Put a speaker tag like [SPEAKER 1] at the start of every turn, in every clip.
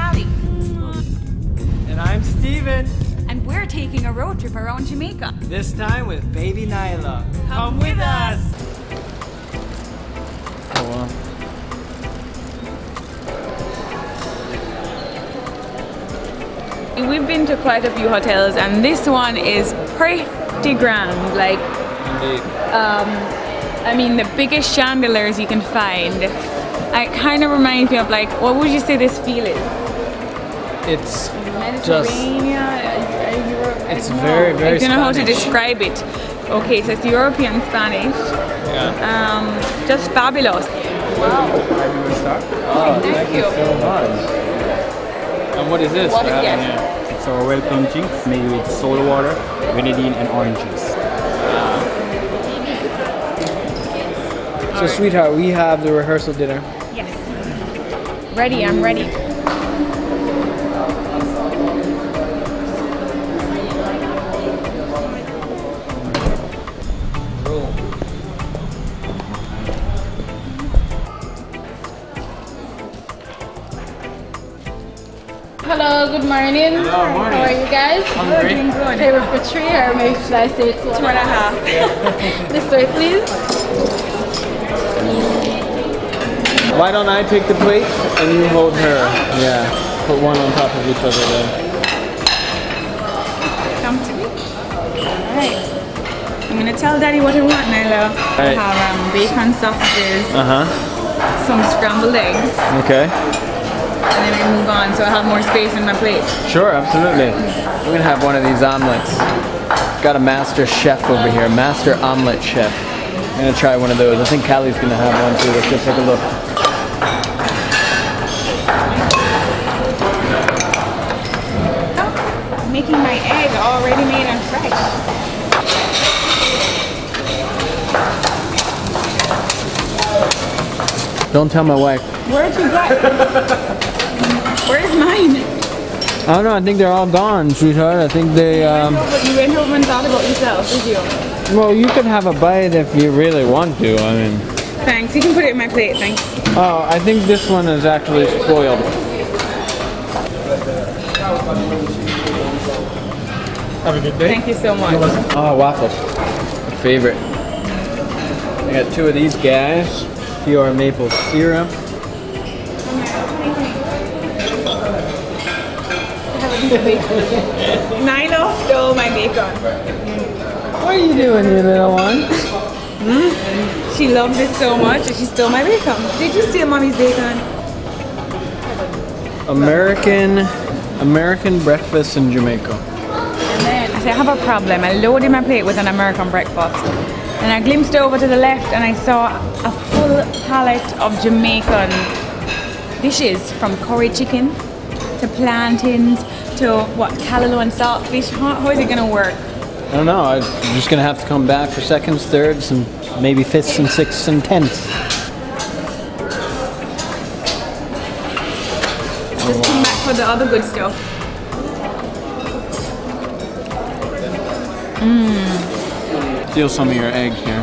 [SPEAKER 1] Callie.
[SPEAKER 2] And I'm Steven.
[SPEAKER 1] And we're taking a road trip around Jamaica.
[SPEAKER 2] This time with baby Nyla. Come with us! Oh, wow.
[SPEAKER 1] We've been to quite a few hotels and this one is pretty grand. Like,
[SPEAKER 2] indeed.
[SPEAKER 1] I mean, the biggest chandeliers you can find. It kind of reminds me of, like, what would you say this feel is?
[SPEAKER 2] It's
[SPEAKER 1] Mediterranean?
[SPEAKER 2] It's very, very
[SPEAKER 1] I don't know how to
[SPEAKER 2] Spanish.
[SPEAKER 1] describe it. Okay, so it's European Spanish.
[SPEAKER 2] Yeah.
[SPEAKER 1] Just fabulous. Wow.
[SPEAKER 2] Oh, thank you so much. And what is this?
[SPEAKER 1] What is
[SPEAKER 2] here?
[SPEAKER 3] It's our welcome drink. It's made with soda water, grenadine, and orange juice.
[SPEAKER 2] So, sweetheart, we have the rehearsal dinner.
[SPEAKER 1] Yes. Ready, I'm ready.
[SPEAKER 4] Hello, good morning.
[SPEAKER 2] Hello, morning.
[SPEAKER 4] How are you guys?
[SPEAKER 2] Hungry?
[SPEAKER 1] Good.
[SPEAKER 4] Favorite for 3 or maybe should I say 2.5? This way, please.
[SPEAKER 2] Why don't I take the plate and you hold her? Yeah. Put one on top of each other there.
[SPEAKER 1] Come to me. Alright. I'm gonna tell Daddy what I want, Nyla.
[SPEAKER 2] Right.
[SPEAKER 1] I have bacon sausages, some scrambled eggs,
[SPEAKER 2] Okay.
[SPEAKER 1] and then we move on so I have more space in my plate.
[SPEAKER 2] Sure, absolutely. We're gonna have one of these omelets. Got a master chef over here, master omelet chef. I'm gonna try one of those. I think Callie's gonna have one too. Let's go take a look.
[SPEAKER 1] I'm making my egg already made and fresh.
[SPEAKER 2] Don't tell my wife.
[SPEAKER 1] Where'd you get? Where's mine?
[SPEAKER 2] I don't know, I think they're all gone, sweetheart. I think they,
[SPEAKER 1] You went home and thought about yourself, did you?
[SPEAKER 2] well, you can have a bite if you really want to, I mean.
[SPEAKER 1] Thanks, you can put it in my plate, thanks.
[SPEAKER 2] Oh, I think this one is actually spoiled. Have a good day.
[SPEAKER 1] Thank you so much.
[SPEAKER 2] Oh, waffles. My favorite. I got 2 of these guys. Pure maple syrup.
[SPEAKER 1] Nyla stole my bacon.
[SPEAKER 2] What are you doing, you little one?
[SPEAKER 1] She loves it so much that she stole my bacon. Did you steal mommy's bacon?
[SPEAKER 2] American breakfast in Jamaica.
[SPEAKER 1] And then I said, I have a problem. I loaded my plate with an American breakfast. And I glimpsed over to the left and I saw a full palette of Jamaican dishes, from curry chicken to plantains to what, callaloo and saltfish. How is it gonna work?
[SPEAKER 2] I don't know. I'm just gonna have to come back for seconds, thirds, and maybe fifths and sixths and tenths.
[SPEAKER 1] Just come back for the other good stuff.
[SPEAKER 2] Steal some of your eggs here.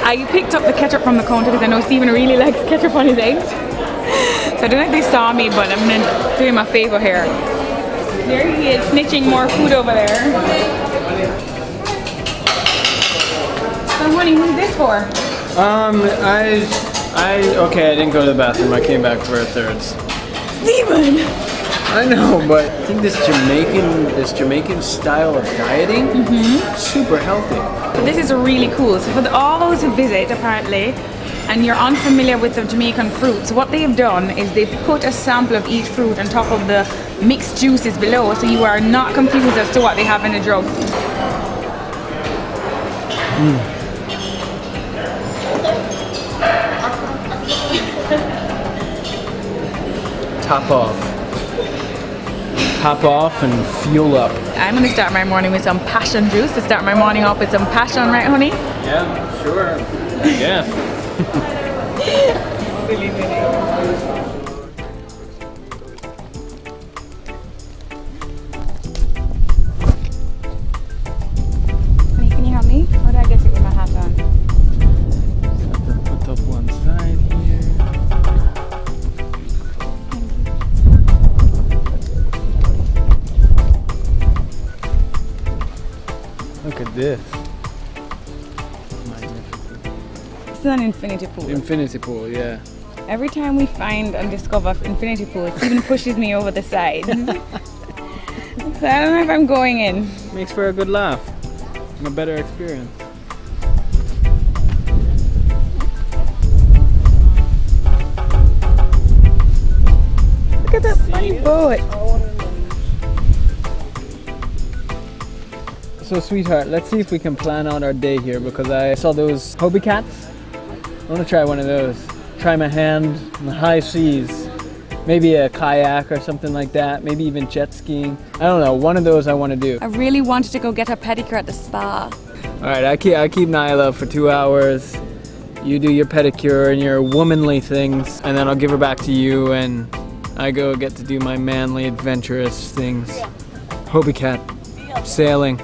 [SPEAKER 1] I picked up the ketchup from the counter because I know Stephen really likes ketchup on his eggs. So I don't know if they saw me, but I'm gonna do him a favor here. There he is, snitching more food over there. So honey, who's this for?
[SPEAKER 2] Okay, I didn't go to the bathroom. I came back for a thirds.
[SPEAKER 1] Stephen!
[SPEAKER 2] I know, but I think this Jamaican style of dieting, super healthy.
[SPEAKER 1] So this is really cool. So for all those who visit, apparently, and you're unfamiliar with the Jamaican fruits, what they've done is they've put a sample of each fruit on top of the mixed juices below, so you are not confused as to what they have in the drugs.
[SPEAKER 2] Top off. Top off and fuel up.
[SPEAKER 1] I'm gonna start my morning with some passion juice to start my morning off with some passion, right honey?
[SPEAKER 2] Yeah, sure. I guess.
[SPEAKER 1] Silly Billy. Can you help me? Or do I get it with my hat on?
[SPEAKER 2] Put up one side here.
[SPEAKER 1] still an infinity pool.
[SPEAKER 2] Infinity pool, yeah.
[SPEAKER 1] Every time we find and discover infinity pool, it even pushes me over the sides. So I don't know if I'm going in.
[SPEAKER 2] Makes for a good laugh and a better experience.
[SPEAKER 1] Look at that funny boat.
[SPEAKER 2] So sweetheart, let's see if we can plan out our day here because I saw those Hobie cats. I want to try one of those. Try my hand in the high seas. Maybe a kayak or something like that. Maybe even jet skiing. I don't know, one of those I want to do.
[SPEAKER 1] I really wanted to go get a pedicure at the spa.
[SPEAKER 2] Alright, I keep Nyla for 2 hours. You do your pedicure and your womanly things, and then I'll give her back to you and I go get to do my manly, adventurous things. Hobie cat. Sailing.